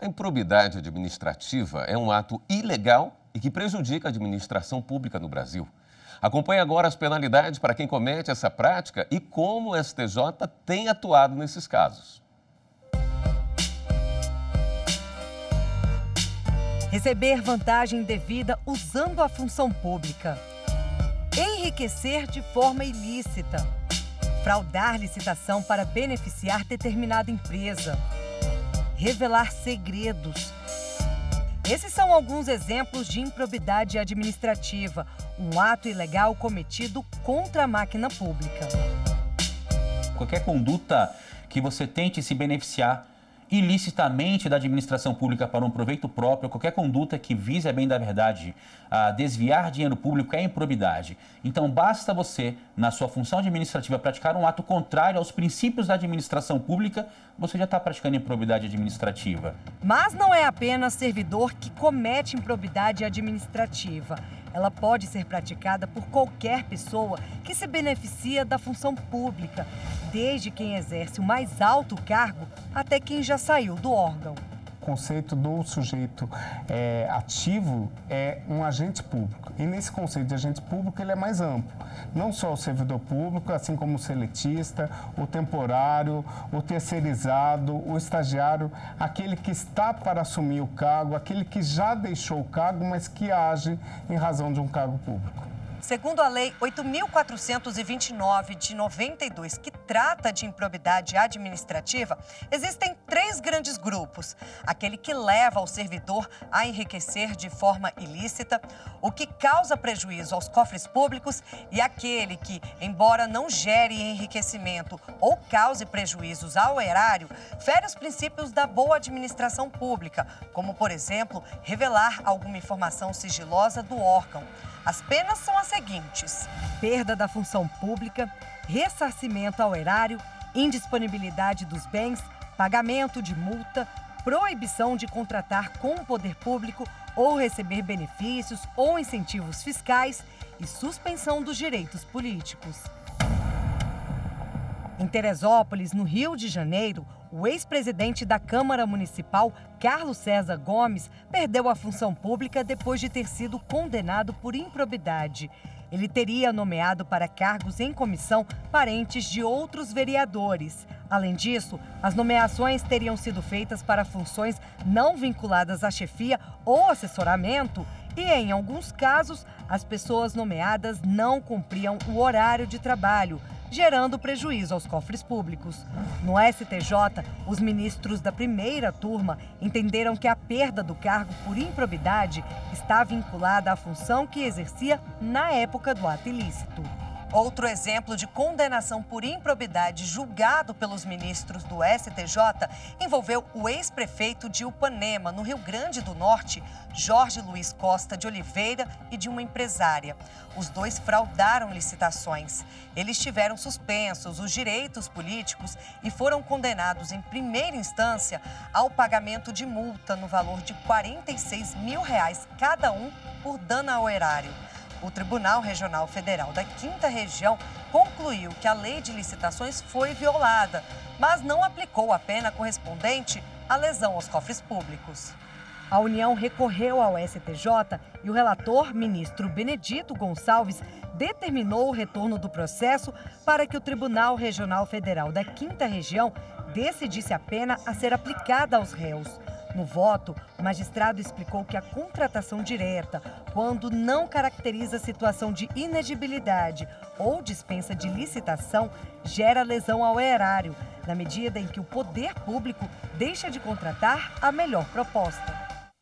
A improbidade administrativa é um ato ilegal e que prejudica a administração pública no Brasil. Acompanhe agora as penalidades para quem comete essa prática e como o STJ tem atuado nesses casos. Receber vantagem indevida usando a função pública. Enriquecer de forma ilícita. Fraudar licitação para beneficiar determinada empresa. Revelar segredos. Esses são alguns exemplos de improbidade administrativa, um ato ilegal cometido contra a máquina pública. Qualquer conduta que você tente se beneficiar ilicitamente da administração pública para um proveito próprio, qualquer conduta que vise a bem da verdade, a desviar dinheiro público é improbidade. Então, basta você, na sua função administrativa, praticar um ato contrário aos princípios da administração pública, você já está praticando improbidade administrativa. Mas não é apenas servidor que comete improbidade administrativa. Ela pode ser praticada por qualquer pessoa que se beneficia da função pública, desde quem exerce o mais alto cargo até quem já saiu do órgão. O conceito do sujeito ativo é um agente público. E nesse conceito de agente público ele é mais amplo. Não só o servidor público, assim como o seletista, o temporário, o terceirizado, o estagiário, aquele que está para assumir o cargo, aquele que já deixou o cargo, mas que age em razão de um cargo público. Segundo a Lei 8.429 de 92, que trata de improbidade administrativa, existem 3 grandes grupos. Aquele que leva o servidor a enriquecer de forma ilícita, o que causa prejuízo aos cofres públicos e aquele que, embora não gere enriquecimento ou cause prejuízos ao erário, fere os princípios da boa administração pública, como, por exemplo, revelar alguma informação sigilosa do órgão. As penas são as seguintes: perda da função pública, ressarcimento ao erário, indisponibilidade dos bens, pagamento de multa, proibição de contratar com o poder público ou receber benefícios ou incentivos fiscais e suspensão dos direitos políticos. Em Teresópolis, no Rio de Janeiro, o ex-presidente da Câmara Municipal, Carlos César Gomes, perdeu a função pública depois de ter sido condenado por improbidade. Ele teria nomeado para cargos em comissão parentes de outros vereadores. Além disso, as nomeações teriam sido feitas para funções não vinculadas à chefia ou assessoramento e, em alguns casos, as pessoas nomeadas não cumpriam o horário de trabalho, gerando prejuízo aos cofres públicos. No STJ, os ministros da primeira turma entenderam que a perda do cargo por improbidade está vinculada à função que exercia na época do ato ilícito. Outro exemplo de condenação por improbidade julgado pelos ministros do STJ envolveu o ex-prefeito de Upanema, no Rio Grande do Norte, Jorge Luiz Costa de Oliveira, e de uma empresária. Os dois fraudaram licitações. Eles tiveram suspensos os direitos políticos e foram condenados em primeira instância ao pagamento de multa no valor de R$46 mil cada um por dano ao erário. O Tribunal Regional Federal da 5ª Região concluiu que a lei de licitações foi violada, mas não aplicou a pena correspondente à lesão aos cofres públicos. A União recorreu ao STJ e o relator, ministro Benedito Gonçalves, determinou o retorno do processo para que o Tribunal Regional Federal da 5ª Região decidisse a pena a ser aplicada aos réus. No voto, o magistrado explicou que a contratação direta, quando não caracteriza situação de inegibilidade ou dispensa de licitação, gera lesão ao erário, na medida em que o poder público deixa de contratar a melhor proposta.